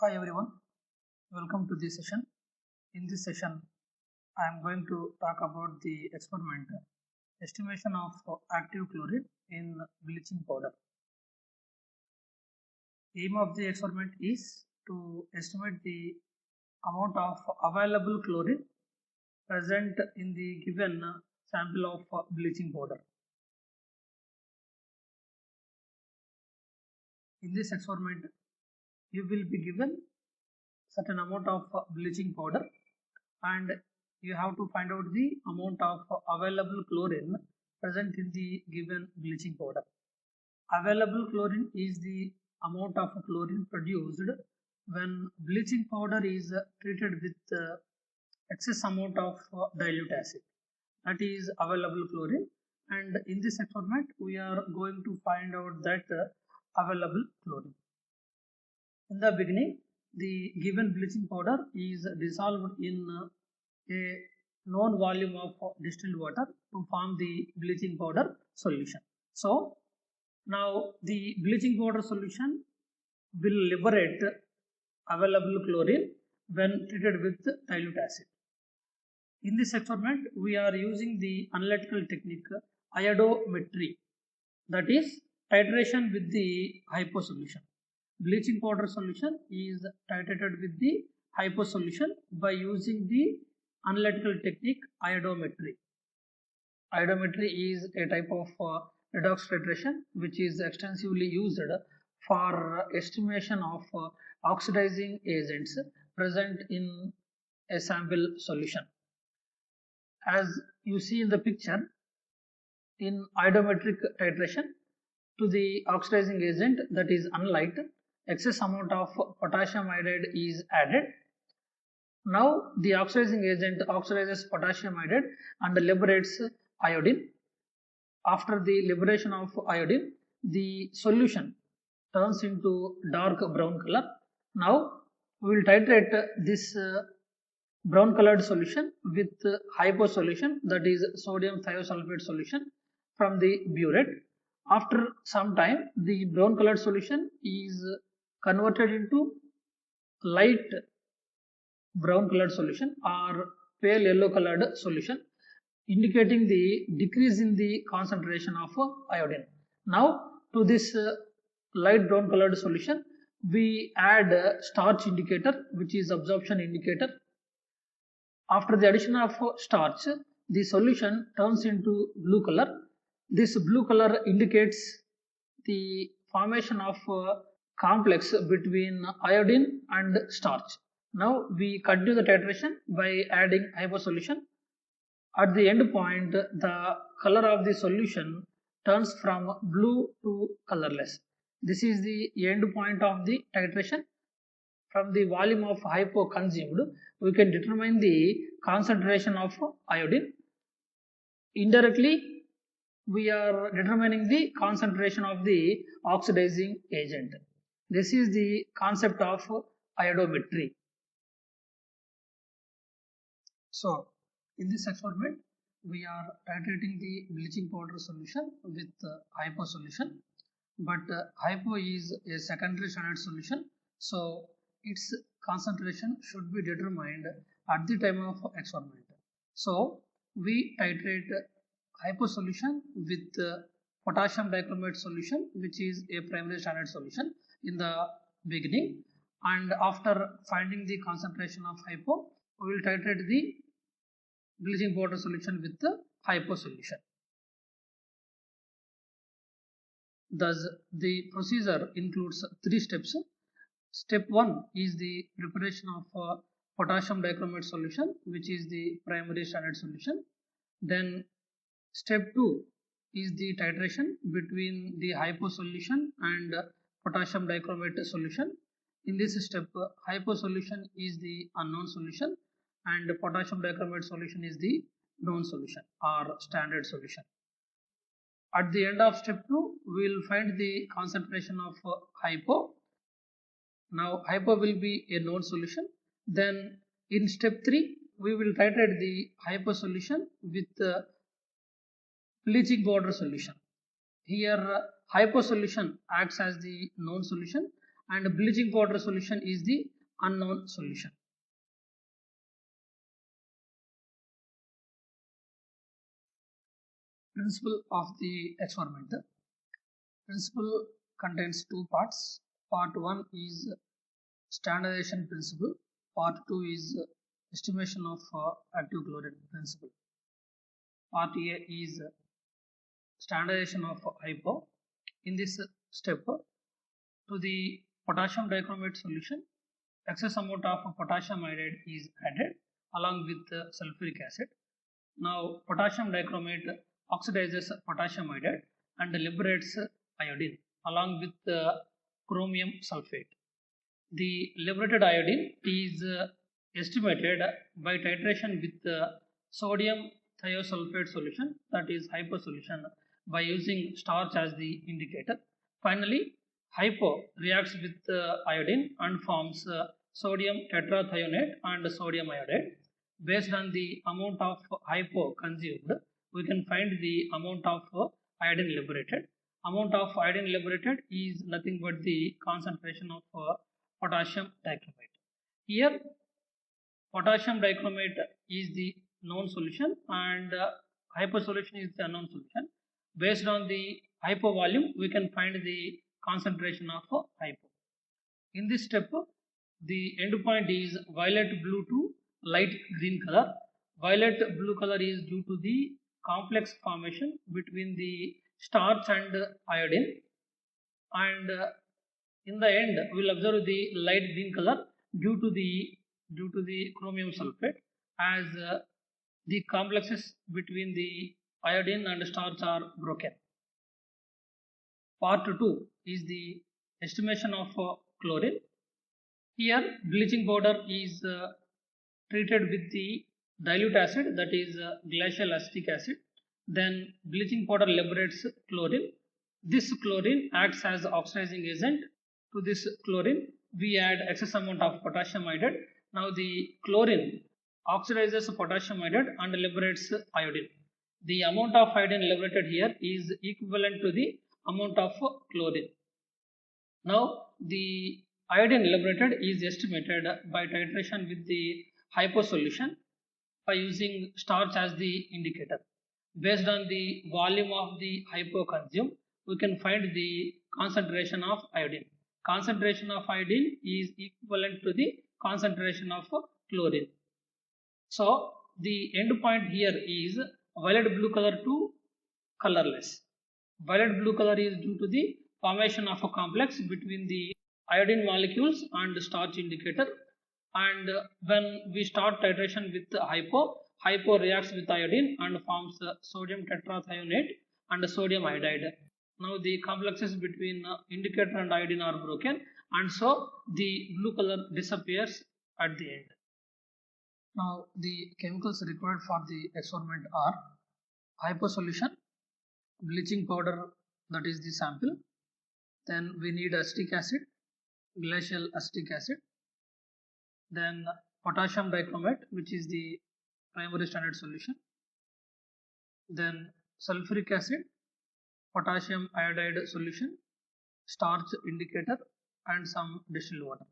Hi everyone, welcome to this session. In this session, I am going to talk about the experiment estimation of active chloride in bleaching powder. Aim of the experiment is to estimate the amount of available chloride present in the given sample of bleaching powder. In this experiment, you will be given certain amount of bleaching powder and you have to find out the amount of available chlorine present in the given bleaching powder. Available chlorine is the amount of chlorine produced when bleaching powder is treated with excess amount of dilute acid. That is available chlorine, and in this experiment we are going to find out that available chlorine. In the beginning, the given bleaching powder is dissolved in a known volume of distilled water to form the bleaching powder solution. So, now the bleaching powder solution will liberate available chlorine when treated with dilute acid. In this experiment, we are using the analytical technique iodometry, that is titration with the hypo solution. Bleaching powder solution is titrated with the hypo solution by using the analytical technique iodometry. Iodometry is a type of redox titration which is extensively used for estimation of oxidizing agents present in a sample solution. As you see in the picture, in iodometric titration to the oxidizing agent, that is unlight, excess amount of potassium iodide is added. Now the oxidizing agent oxidizes potassium iodide and liberates iodine. After the liberation of iodine, the solution turns into dark brown color. Now we will titrate this brown colored solution with hypo solution, that is sodium thiosulfate solution from the burette. After some time, the brown colored solution is converted into light brown colored solution or pale yellow colored solution, indicating the decrease in the concentration of iodine. Now to this light brown colored solution, we add starch indicator, which is absorption indicator. After the addition of starch, the solution turns into blue color. This blue color indicates the formation of complex between iodine and starch. Now we continue the titration by adding hypo solution. At the end point, the color of the solution turns from blue to colorless. This is the end point of the titration. From the volume of hypo consumed, we can determine the concentration of iodine. Indirectly, we are determining the concentration of the oxidizing agent. This is the concept of iodometry. So, in this experiment, we are titrating the bleaching powder solution with hypo solution, but hypo is a secondary standard solution, so its concentration should be determined at the time of experiment. So, we titrate hypo solution with potassium dichromate solution, which is a primary standard solution in the beginning, and after finding the concentration of hypo, we will titrate the bleaching powder solution with the hypo solution. Thus, the procedure includes 3 steps. Step 1 is the preparation of potassium dichromate solution, which is the primary standard solution. Then step 2 is the titration between the hypo solution and potassium dichromate solution. In this step, hypo solution is the unknown solution and potassium dichromate solution is the known solution or standard solution. At the end of step 2, we will find the concentration of hypo. Now hypo will be a known solution. Then in step 3, we will titrate the hypo solution with bleaching powder solution. Here hypo solution acts as the known solution and bleaching powder solution is the unknown solution. Principle of the experiment. Principle contains two parts. Part 1 is standardization principle. Part 2 is estimation of active chlorine principle. Part A is standardization of hypo. In this step, to the potassium dichromate solution, excess amount of potassium iodide is added along with sulfuric acid. Now potassium dichromate oxidizes potassium iodide and liberates iodine along with chromium sulfate. The liberated iodine is estimated by titration with sodium thiosulfate solution, that is hypo solution, by using starch as the indicator. Finally, hypo reacts with iodine and forms sodium tetrathionate and sodium iodide. Based on the amount of hypo consumed, we can find the amount of iodine liberated. Amount of iodine liberated is nothing but the concentration of potassium dichromate. Here, potassium dichromate is the known solution and hypo solution is the unknown solution. Based on the hypo volume, we can find the concentration of hypo. In this step, the endpoint is violet blue to light green color. Violet blue color is due to the complex formation between the starch and iodine, and in the end we will observe the light green color due to the chromium sulfate, as the complexes between the iodine and starch are broken. Part 2 is the estimation of chlorine. Here bleaching powder is treated with the dilute acid, that is glacial acetic acid. Then bleaching powder liberates chlorine. This chlorine acts as oxidizing agent. To this chlorine we add excess amount of potassium iodide. Now the chlorine oxidizes potassium iodide and liberates iodine. The amount of iodine liberated here is equivalent to the amount of chlorine. Now the iodine liberated is estimated by titration with the hypo solution by using starch as the indicator. Based on the volume of the hypo consumed, we can find the concentration of iodine. Concentration of iodine is equivalent to the concentration of chlorine. So the end point here is violet blue color to colorless. Violet blue color is due to the formation of a complex between the iodine molecules and starch indicator, and when we start titration with hypo reacts with iodine and forms sodium tetrathionate and sodium iodide. Now the complexes between indicator and iodine are broken, and so the blue color disappears at the end. Now the chemicals required for the experiment are hypo solution, bleaching powder, that is the sample. Then we need acetic acid, glacial acetic acid. Then potassium dichromate, which is the primary standard solution. Then sulfuric acid, potassium iodide solution, starch indicator, and some distilled water.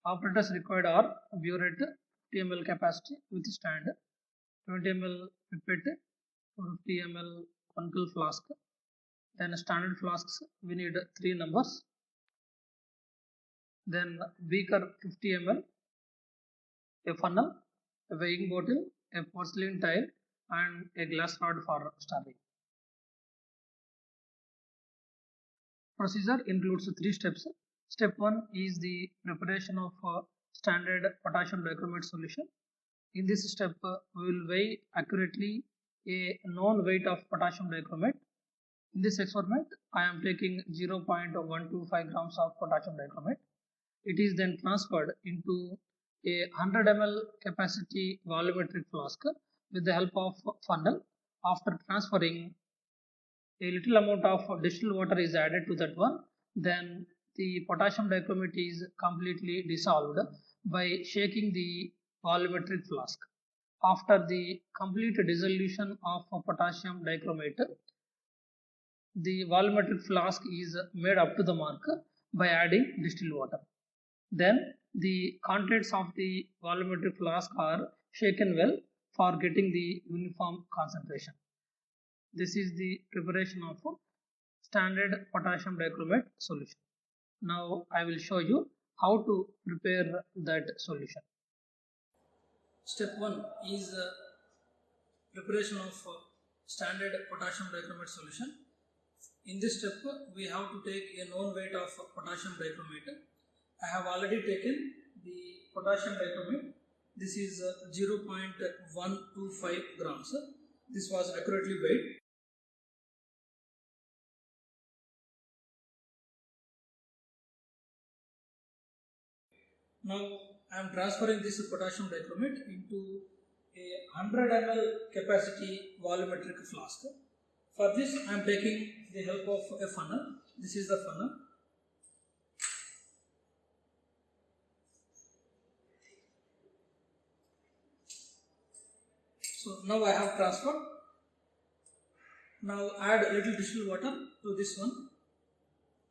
Operators required are burette 50 ml capacity with stand, 20 ml pipette, 50 ml 1 kg flask. Then standard flasks we need 3 numbers. Then beaker 50 ml, a funnel, a weighing bottle, a porcelain tile, and a glass rod for stirring. Procedure includes 3 steps. Step 1 is the preparation of standard potassium dichromate solution. In this step, we will weigh accurately a known weight of potassium dichromate. In this experiment, I am taking 0.125 grams of potassium dichromate. It is then transferred into a 100 ml capacity volumetric flask with the help of funnel. After transferring, a little amount of distilled water is added to that one. Then the potassium dichromate is completely dissolved by shaking the volumetric flask. After the complete dissolution of potassium dichromate, the volumetric flask is made up to the mark. by adding distilled water. Then the contents of the volumetric flask are shaken well for getting the uniform concentration. This is the preparation of standard potassium dichromate solution. Now I will show you how to prepare that solution. Step 1 is preparation of standard potassium dichromate solution. In this step, we have to take a known weight of potassium dichromate. I have already taken the potassium dichromate. This is 0.125 grams. This was accurately weighed. Now I am transferring this potassium dichromate into a 100 ml capacity volumetric flask. For this I am taking the help of a funnel. This is the funnel. So now I have transferred. Now add a little distilled water to this one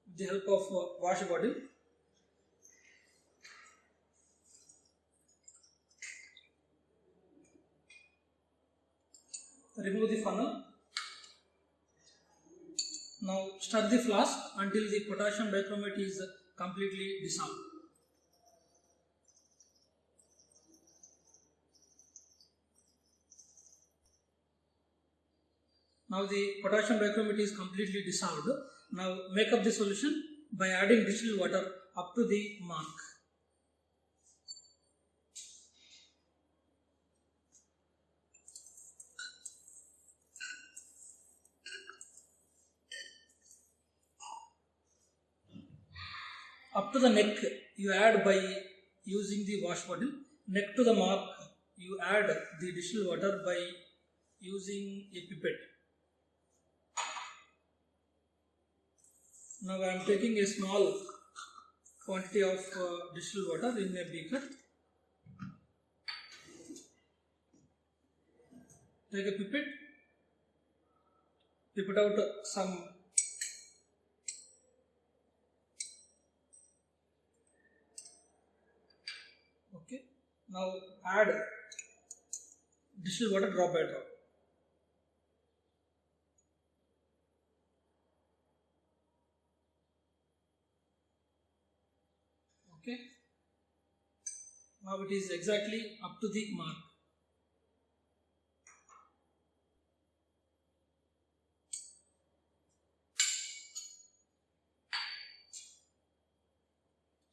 with the help of wash bottle. Remove the funnel. Now stir the flask until the potassium dichromate is completely dissolved. Now the potassium dichromate is completely dissolved. Now make up the solution by adding distilled water up to the mark. Up to the neck you add by using the wash bottle. Neck to the mark you add the distilled water by using a pipette. Now I am taking a small quantity of distilled water in a beaker. Take a pipette, pipette out some okay. Now add distilled water drop by drop. Okay. Now it is exactly up to the mark.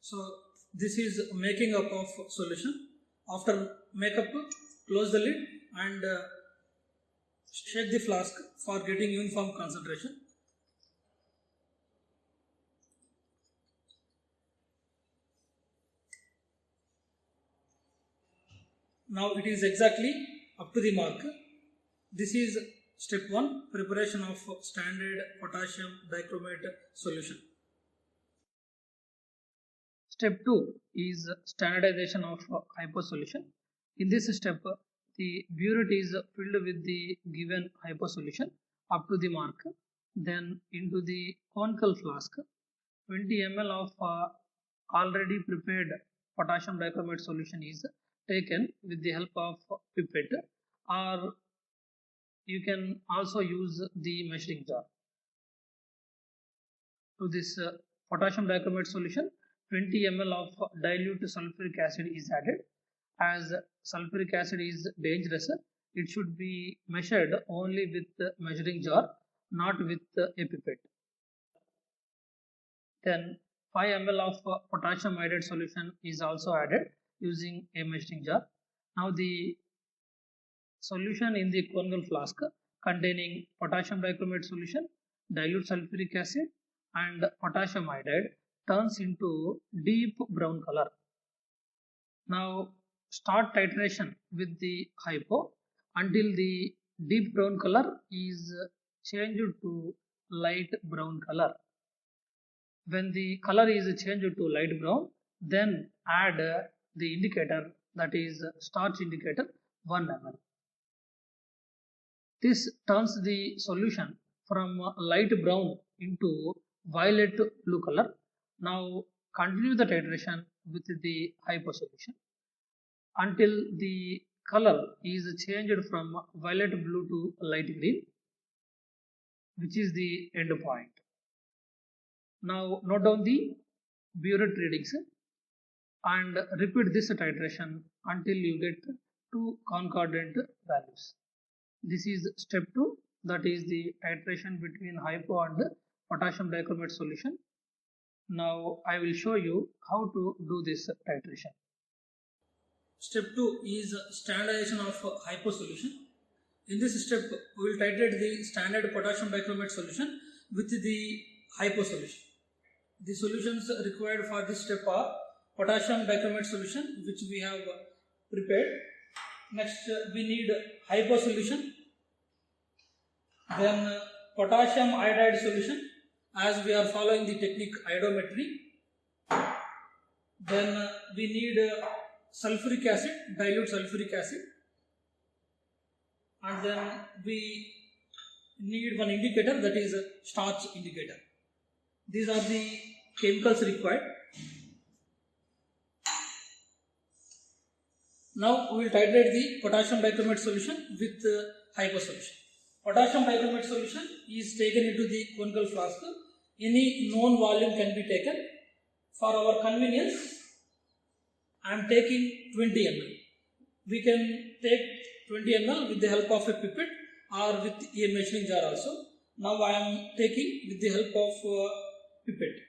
So this is making up of solution. After makeup, close the lid and shake the flask for getting uniform concentration. Now it is exactly up to the mark. This is step 1, preparation of standard potassium dichromate solution. Step 2 is standardization of hypo solution. In this step, the burette is filled with the given hypo solution up to the mark. Then into the conical flask, 20 ml of already prepared potassium dichromate solution is taken with the help of pipette, or you can also use the measuring jar. To this potassium dichromate solution, 20 ml of dilute sulfuric acid is added. As sulfuric acid is dangerous, it should be measured only with the measuring jar, not with a pipette. Then 5 ml of potassium iodide solution is also added using a measuring jar. Now the solution in the conical flask containing potassium dichromate solution, dilute sulfuric acid and potassium iodide turns into deep brown color. Now start titration with the hypo until the deep brown color is changed to light brown color. When the color is changed to light brown, then add the indicator, that is starch indicator, 1 ml. This turns the solution from light brown into violet blue color. Now continue the titration with the hypo solution until the color is changed from violet blue to light green, which is the end point. Now note down the burette readings and repeat this titration until you get two concordant values. This is step 2, that is the titration between hypo and potassium dichromate solution. Now I will show you how to do this titration. Step 2 is standardization of hypo solution. In this step, we will titrate the standard potassium dichromate solution with the hypo solution. The solutions required for this step are potassium dichromate solution, which we have prepared. Next, we need hypo solution. Then potassium iodide solution, as we are following the technique iodometry. Then we need sulfuric acid, dilute sulfuric acid. And then we need one indicator, that is a starch indicator. These are the chemicals required. Now we will titrate the potassium dichromate solution with hypo solution. Potassium dichromate solution is taken into the conical flask. Any known volume can be taken. For our convenience, I am taking 20 ml. We can take 20 ml with the help of a pipette or with a measuring jar also. Now I am taking with the help of pipette.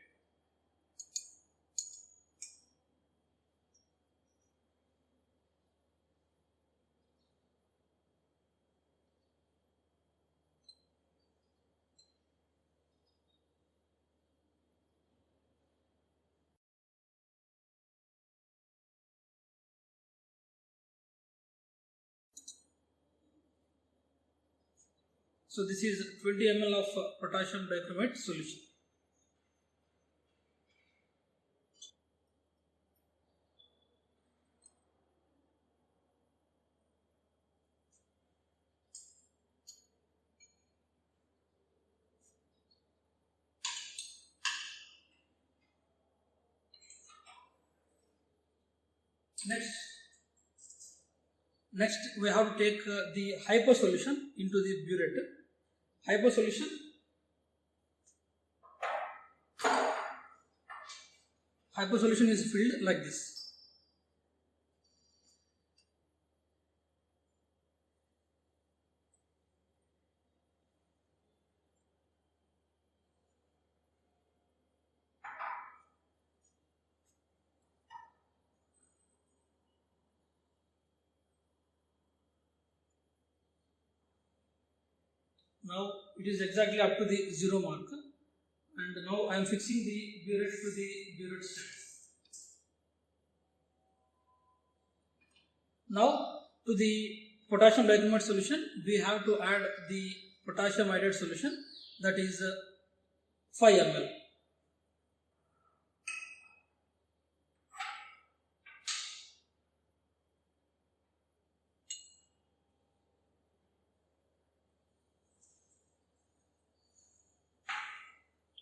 So this is 20 ml of potassium dichromate solution. Next we have to take the hypo solution into the burette. Hypo solution. Hypo solution is filled like this. Now it is exactly up to the 0 mark, and now I am fixing the burette to the burette stand. Now to the potassium dichromate solution, we have to add the potassium iodide solution, that is 5 ml.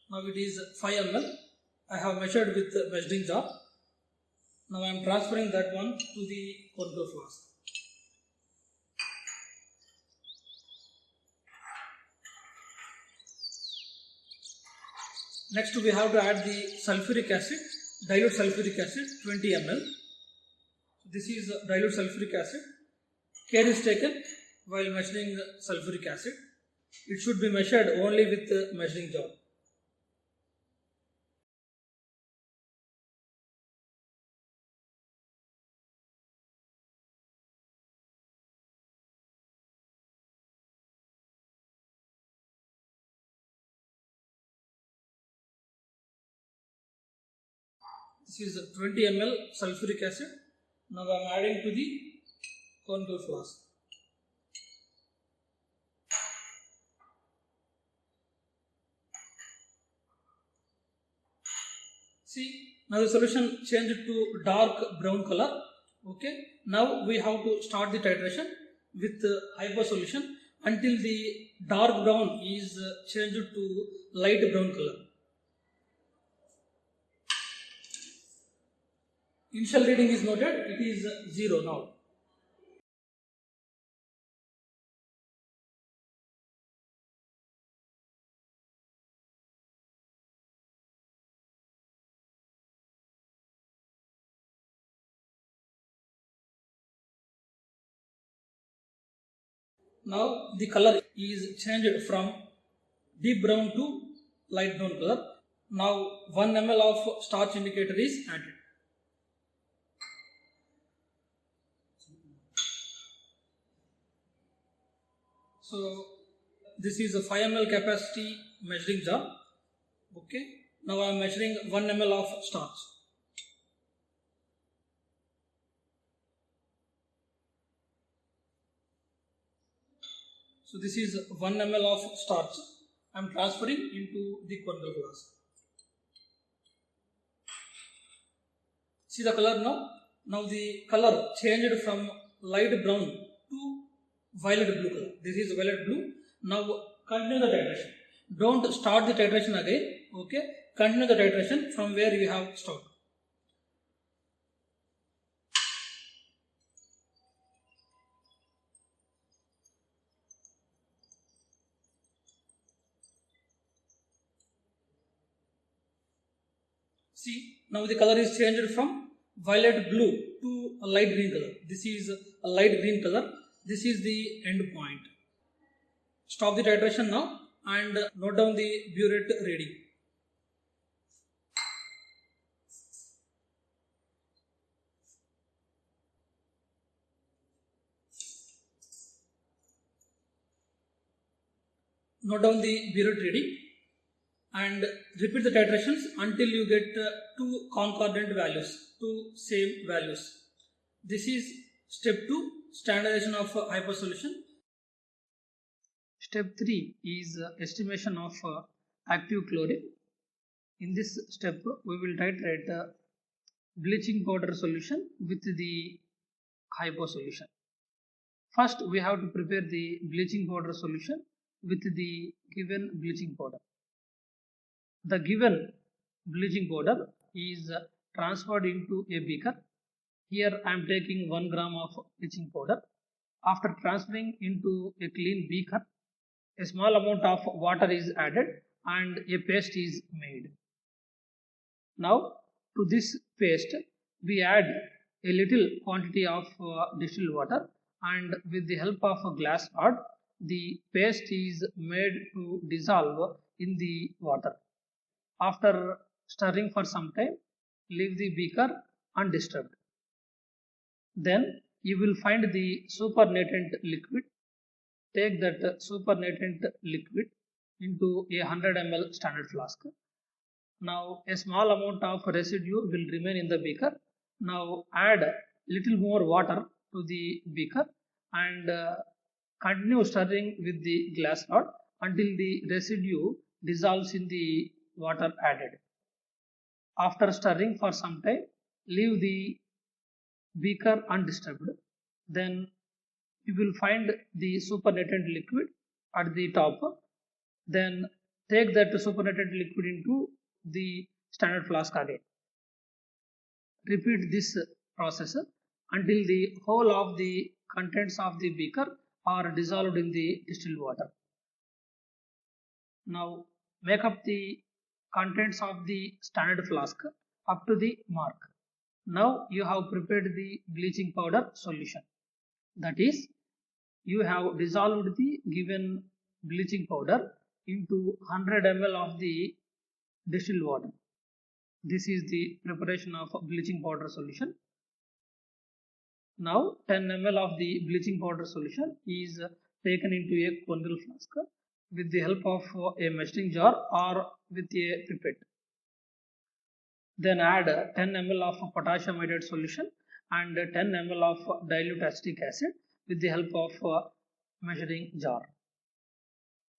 Now it is 5 ml. I have measured with the measuring jar. Now I am transferring that one to the conical flask. Next we have to add the sulfuric acid, dilute sulfuric acid 20 ml. This is dilute sulfuric acid. Care is taken while measuring sulfuric acid. It should be measured only with the measuring jar. This is 20 ml sulfuric acid. Now I am adding to the conical flask. See, now the solution changed to dark brown color. Okay, now we have to start the titration with hypo solution until the dark brown is changed to light brown color. Initial reading is noted, it is 0 now. Now the color is changed from deep brown to light brown color. Now 1 ml of starch indicator is added. So this is a 5 ml capacity measuring jar. Okay. Now I am measuring 1 ml of starch. So this is 1 ml of starch. I am transferring into the conical flask. See the color now? Now the color changed from light brown to violet blue color. This is violet blue. Now continue the titration. Don't start the titration again. Okay. Continue the titration from where you have stopped. See, now the color is changed from violet blue to a light green color. This is a light green color. This is the end point. Stop the titration now and note down the burette reading. Note down the burette reading and repeat the titrations until you get two concordant values, two same values. This is step 2, standardization of hypo solution. Step 3 is estimation of active chlorine. In this step, we will titrate bleaching powder solution with the hypo solution. First, we have to prepare the bleaching powder solution with the given bleaching powder. The given bleaching powder is transferred into a beaker. Here I am taking 1 gram of bleaching powder. After transferring into a clean beaker, a small amount of water is added and a paste is made. Now to this paste we add a little quantity of distilled water, and with the help of a glass rod the paste is made to dissolve in the water. After stirring for some time, leave the beaker undisturbed. Then you will find the supernatant liquid. Take that supernatant liquid into a 100 ml standard flask. Now a small amount of residue will remain in the beaker. Now add little more water to the beaker and continue stirring with the glass rod until the residue dissolves in the water added. After stirring for some time, leave the beaker undisturbed. Then you will find the supernatant liquid at the top. Then take that supernatant liquid into the standard flask again. Repeat this process until the whole of the contents of the beaker are dissolved in the distilled water. Now make up the contents of the standard flask up to the mark. Now you have prepared the bleaching powder solution. That is, you have dissolved the given bleaching powder into 100 ml of the distilled water. This is the preparation of bleaching powder solution. Now 10 ml of the bleaching powder solution is taken into a conical flask with the help of a measuring jar or with a pipette. Then add 10 ml of potassium iodide solution and 10 ml of dilute acetic acid with the help of measuring jar.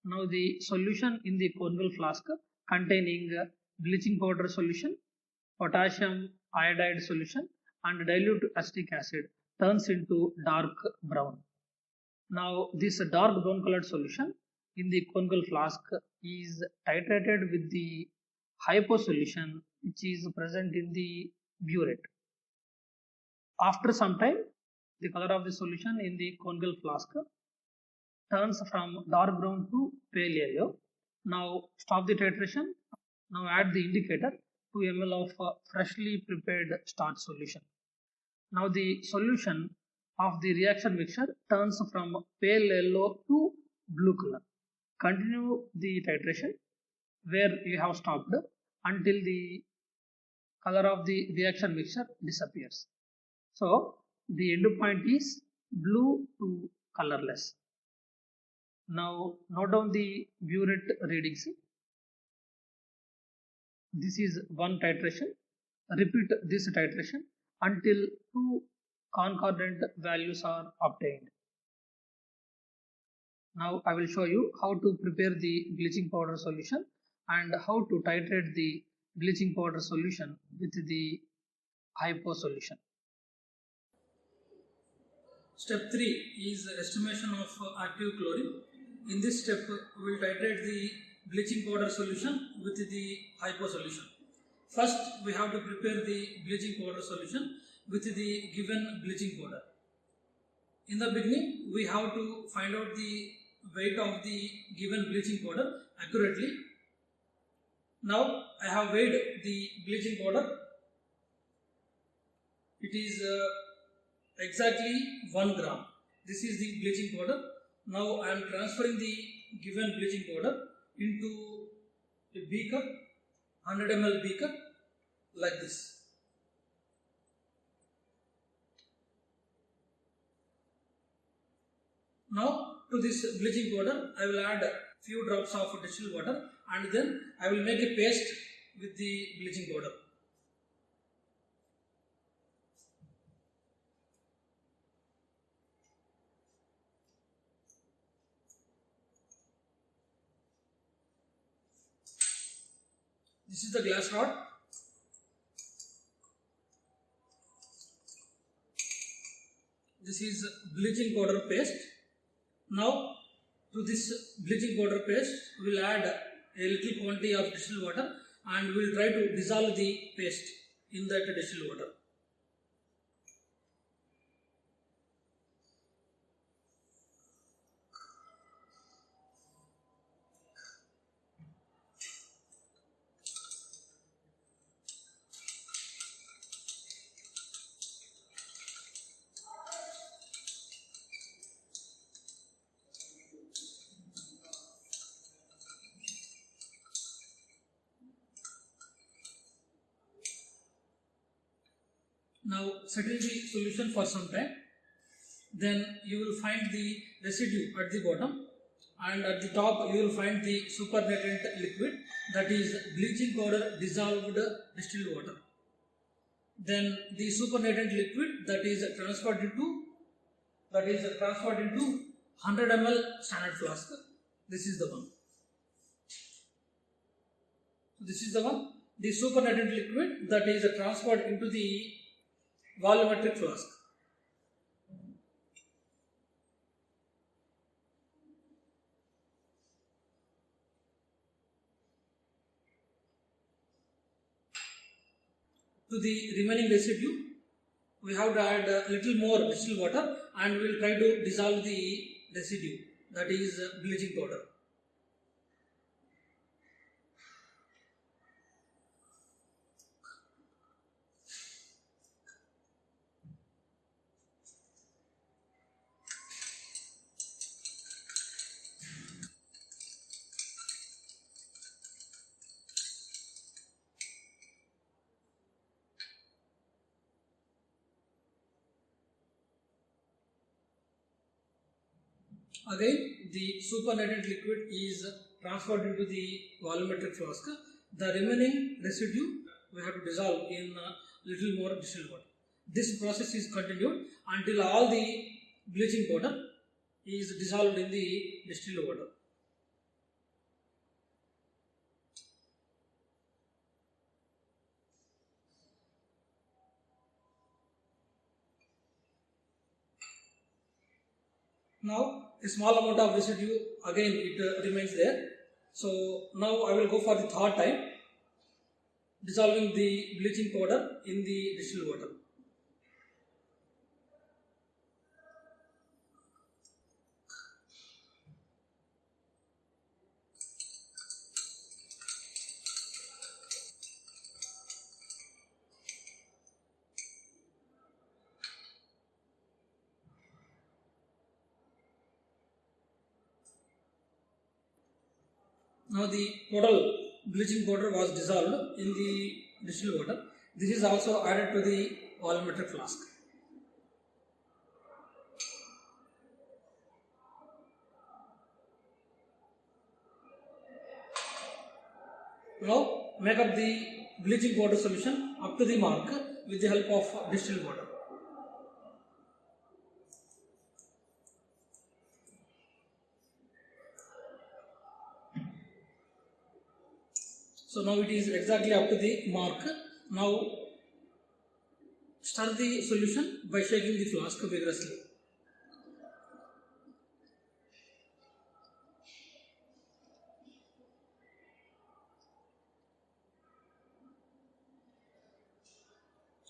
Now the solution in the conical flask containing bleaching powder solution, potassium iodide solution and dilute acetic acid turns into dark brown. Now this dark brown colored solution in the conical flask is titrated with the hypo solution which is present in the burette. After some time, the color of the solution in the conical flask turns from dark brown to pale yellow. Now stop the titration. Now add the indicator 2 ml of freshly prepared starch solution. Now the solution of the reaction mixture turns from pale yellow to blue color. Continue the titration where you have stopped until the color of the reaction mixture disappears. So the end point is blue to colorless. Now note down the burette readings. This is one titration. Repeat this titration until two concordant values are obtained. Now I will show you how to prepare the bleaching powder solution and how to titrate the bleaching powder solution with the hypo solution. Step 3 is estimation of active chlorine. In this step, we will titrate the bleaching powder solution with the hypo solution. First, we have to prepare the bleaching powder solution with the given bleaching powder. In the beginning, we have to find out the weight of the given bleaching powder accurately. Now, I have weighed the bleaching powder. It is exactly 1 gram. This is the bleaching powder. Now I am transferring the given bleaching powder into a beaker, 100 ml beaker, like this. Now to this bleaching powder I will add few drops of distilled water and then I will make a paste with the bleaching powder. This is the glass rod. This is bleaching powder paste. Now to this bleaching powder paste we will add a little quantity of distilled water and we will try to dissolve the paste in that distilled water. Now settle the solution for some time, then you will find the residue at the bottom and at the top you will find the supernatant liquid, that is bleaching powder dissolved distilled water. Then the supernatant liquid that is transferred into 100 ml standard flask. This is the one. This is the one. The supernatant liquid that is transferred into the volumetric flask. To the remaining residue, we have to add a little more distilled water and we will try to dissolve the residue, that is bleaching powder. Again, the supernatant liquid is transferred into the volumetric flask. The remaining residue we have to dissolve in a little more distilled water. This process is continued until all the bleaching powder is dissolved in the distilled water. Now a small amount of residue again it remains there. So now I will go for the third time, dissolving the bleaching powder in the distilled water. Now the total bleaching powder was dissolved in the distilled water. This is also added to the volumetric flask. Now make up the bleaching powder solution up to the mark with the help of distilled water. So now it is exactly up to the mark. Now stir the solution by shaking the flask vigorously.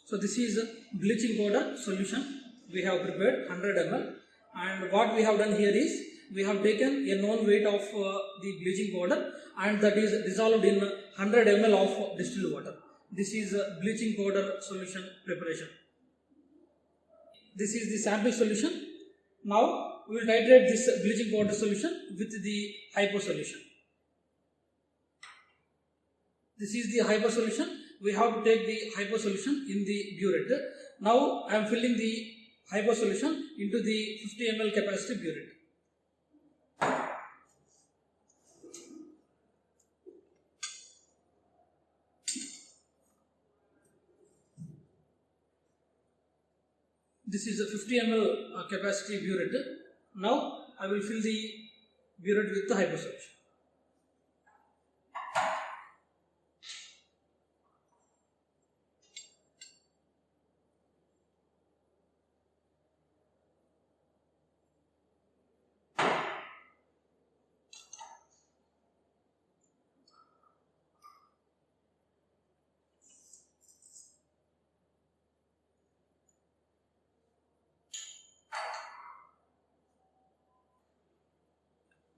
So this is a bleaching powder solution we have prepared 100 ml, and what we have done here is we have taken a known weight of the bleaching powder and that is dissolved in 100 ml of distilled water. This is a bleaching powder solution preparation. This is the sample solution. Now we will titrate this bleaching powder solution with the hypo solution. This is the hypo solution. We have to take the hypo solution in the burette. Now I am filling the hypo solution into the 50 ml capacity burette. This is a 50 ml capacity burette. Now I will fill the burette with the hypo solution.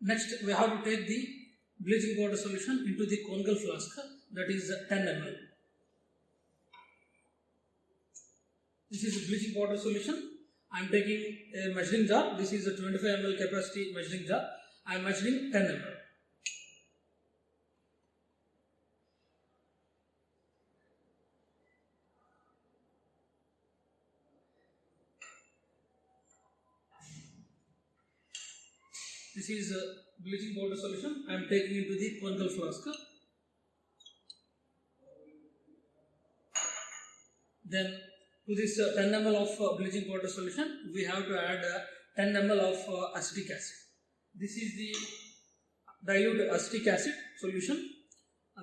Next, we have to take the bleaching powder solution into the conical flask, that is 10 ml. This is a bleaching powder solution. I am taking a measuring jar. This is a 25 ml capacity measuring jar. I am measuring 10 ml. This is a bleaching powder solution. I am taking into the conical flask. Then to this 10 ml of bleaching powder solution, we have to add 10 ml of acetic acid. This is the dilute acetic acid solution.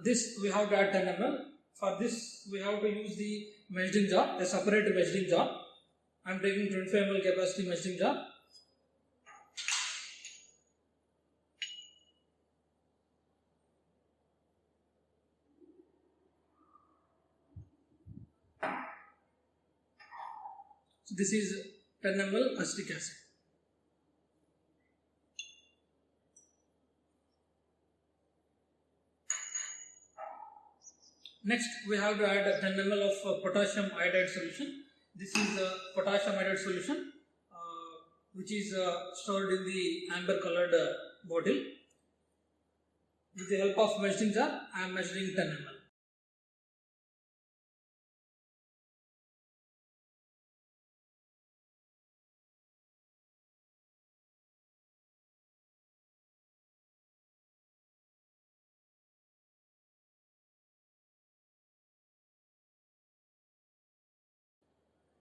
This we have to add 10 ml. For this, we have to use the measuring jar, a separate measuring jar. I am taking 25 ml capacity measuring jar. So this is 10 ml acetic acid. Next, we have to add 10 ml of potassium iodide solution. This is a potassium iodide solution which is stored in the amber colored bottle. With the help of measuring jar, I am measuring 10 ml.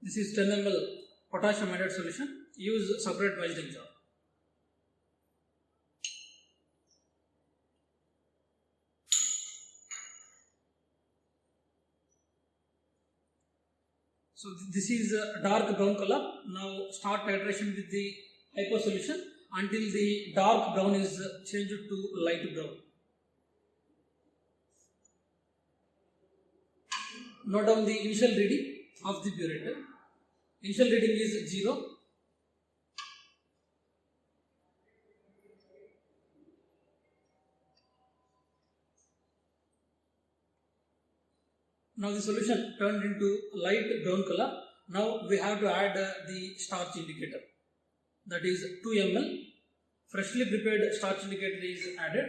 This is 10 ml potassium iodide solution. Use separate measuring jar. So this is a dark brown color. Now start titration with the hypo solution until the dark brown is changed to light brown. Note down the initial reading of the burette. Initial reading is 0. Now the solution turned into light brown color. Now we have to add the starch indicator, that is 2 ml. Freshly prepared starch indicator is added.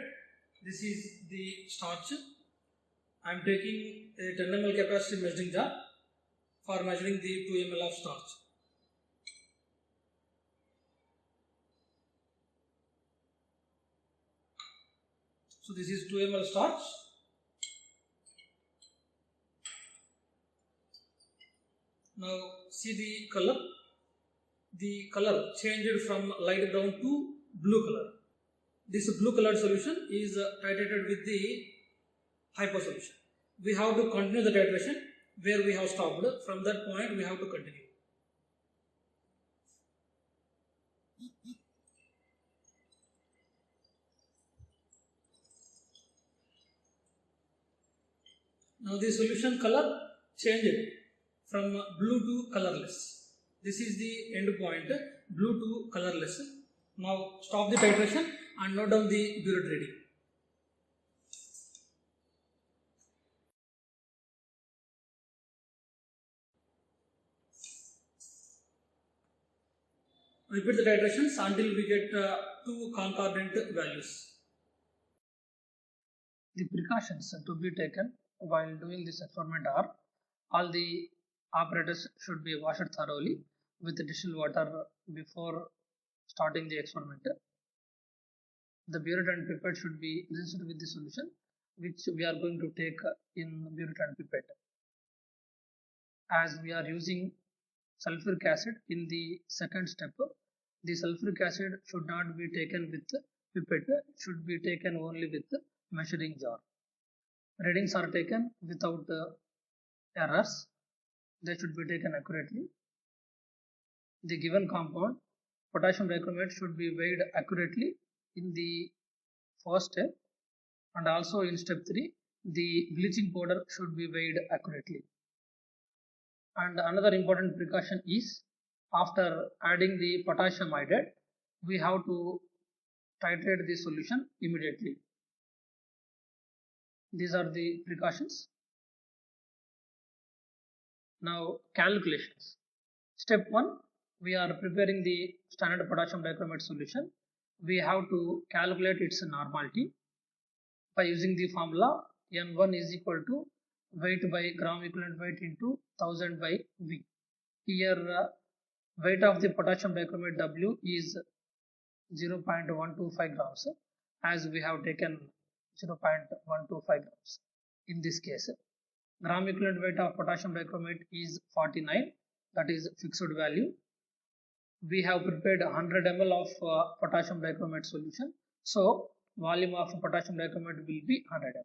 This is the starch. I am taking a 10 ml capacity measuring jar for measuring the 2 ml of starch. So this is 2 ml starch. Now see the color. The color changed from light brown to blue color. This blue colored solution is titrated with the hypo solution. We have to continue the titration where we have stopped. From that point we have to continue. Now the solution color changed from blue to colorless. This is the end point, blue to colorless. Now stop the titration and note down the burette reading. Repeat the titrations until we get two concordant values. The precautions to be taken while doing this experiment are: all the apparatus should be washed thoroughly with distilled water before starting the experiment. The burette and pipette should be rinsed with the solution which we are going to take in burette and pipette. As we are using sulfuric acid in the second step, the sulfuric acid should not be taken with pipette, should be taken only with measuring jar. Readings are taken without errors. They should be taken accurately. The given compound, potassium dichromate, should be weighed accurately in the first step, and also in step 3, the bleaching powder should be weighed accurately. And another important precaution is, after adding the potassium iodide, we have to titrate the solution immediately. These are the precautions. Now calculations. Step 1, we are preparing the standard potassium dichromate solution. We have to calculate its normality by using the formula N1 is equal to weight by gram equivalent weight into 1000 by V. Here weight of the potassium dichromate W is 0.125 grams, as we have taken 0.125 grams in this case. Gram equivalent weight of potassium dichromate is 49, that is fixed value. We have prepared 100 ml of potassium dichromate solution, so volume of potassium dichromate will be 100 ml.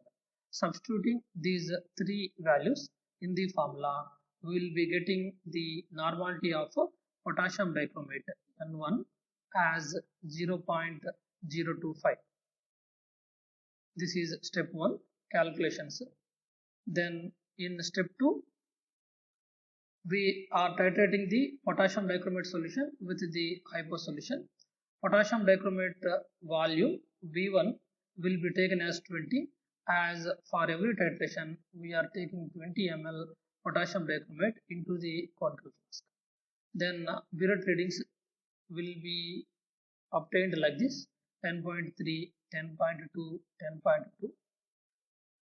Substituting these three values in the formula, we will be getting the normality of potassium dichromate N1 as 0.025. This is step 1, calculations. Then in step 2, we are titrating the potassium dichromate solution with the hypo solution. Potassium dichromate volume V1 will be taken as 20, as for every titration we are taking 20 ml potassium dichromate into the concave flask. Then burette readings will be obtained like this: 10.3, 10.2, 10.2.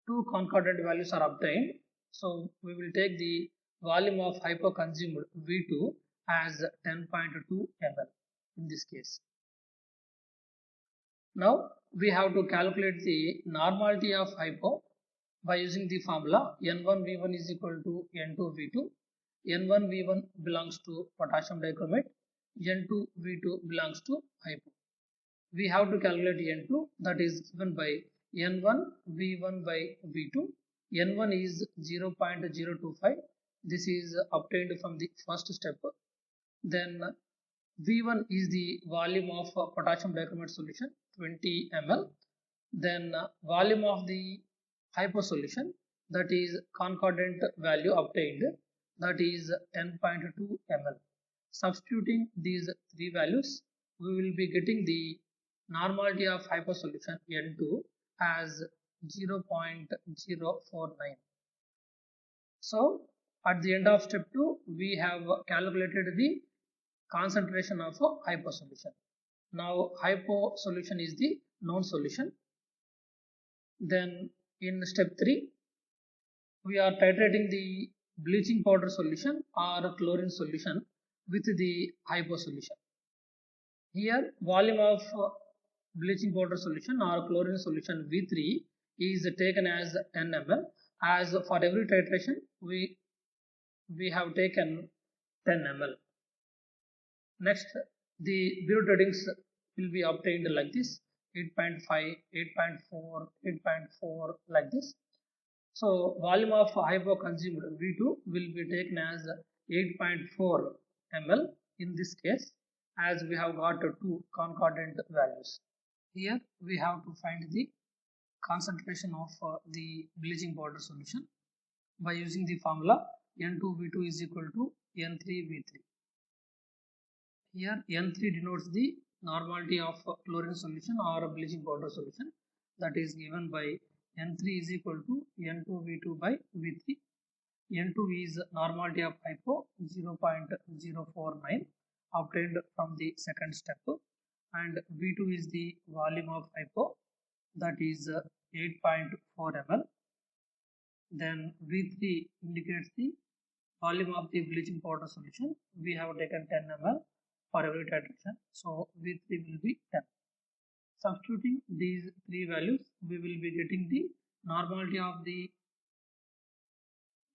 Two concordant values are obtained, so we will take the volume of hypo consumed V2 as 10.2 ml in this case. Now we have to calculate the normality of hypo by using the formula N1V1 is equal to N2V2. N1V1 belongs to potassium dichromate, N2V2 belongs to hypo. We have to calculate N2, that is given by N1V1 by V2. N1 is 0.025. This is obtained from the first step. Then V1 is the volume of potassium dichromate solution, 20 ml. Then volume of the hypo solution, that is concordant value obtained, that is 10.2 ml. Substituting these three values, we will be getting the normality of hypo solution N2 as 0.049. So at the end of step 2, we have calculated the concentration of a hypo solution. Now hypo solution is the known solution. Then in step 3, we are titrating the bleaching powder solution or chlorine solution with the hypo solution. Here volume of bleaching powder solution or chlorine solution V3 is taken as n ml. As for every titration we have taken 10 ml. Next, the Biot readings will be obtained like this: 8.5, 8.4, 8.4 like this. So volume of hypo consumed V2 will be taken as 8.4 ml in this case, as we have got two concordant values. Here we have to find the concentration of the bleaching powder solution by using the formula N2V2 is equal to N3V3. Here N3 denotes the normality of chlorine solution or bleaching powder solution, that is given by N3 is equal to N2V2 by V3. N2 is normality of hypo 0.049 obtained from the second step, and V2 is the volume of hypo, that is 8.4 ml. Then V3 indicates the volume of the bleaching powder solution. We have taken 10 ml for every titration, so V3 will be 10. Substituting these three values, we will be getting the normality of the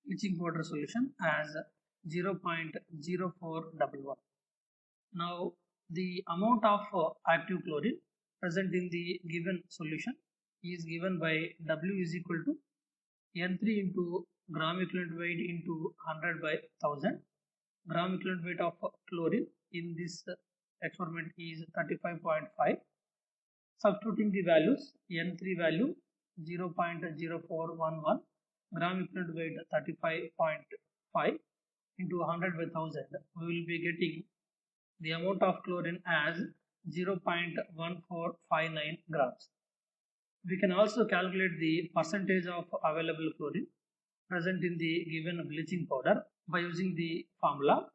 bleaching powder solution as 0.0411. Now the amount of active chlorine present in the given solution is given by W is equal to N3 into gram equivalent weight into 100 by 1000. Gram equivalent weight of chlorine in this experiment is 35.5. Substituting the values, N3 value 0.0411, gram equivalent weight 35.5 into 100 by 1000, we will be getting the amount of chlorine as 0.1459 grams. We can also calculate the percentage of available chlorine present in the given bleaching powder by using the formula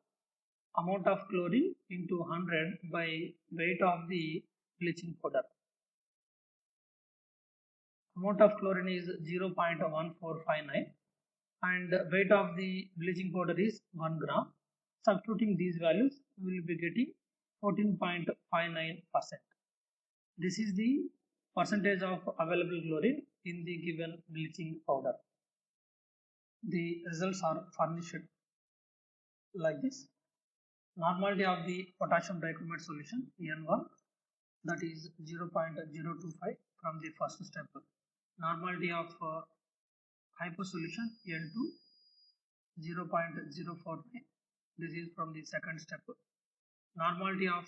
amount of chlorine into 100 by weight of the bleaching powder. Amount of chlorine is 0.1459 and weight of the bleaching powder is 1 gram. Substituting these values, we will be getting 14.59%. This is the percentage of available chlorine in the given bleaching powder. The results are furnished like this. Normality of the potassium dichromate solution N1, that is 0.025 from the first step. Normality of hypo solution N2 0.049, this is from the second step. Normality of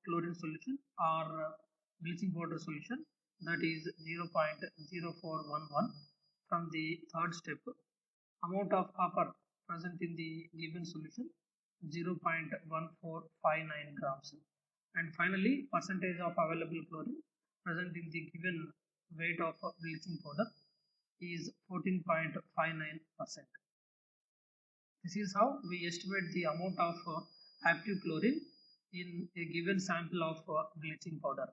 chlorine solution or bleaching powder solution, that is 0.0411 from the third step. Amount of copper present in the given solution 0.1459 grams. And finally, percentage of available chlorine present in the given weight of bleaching powder is 14.59%. This is how we estimate the amount of active chlorine in a given sample of bleaching powder.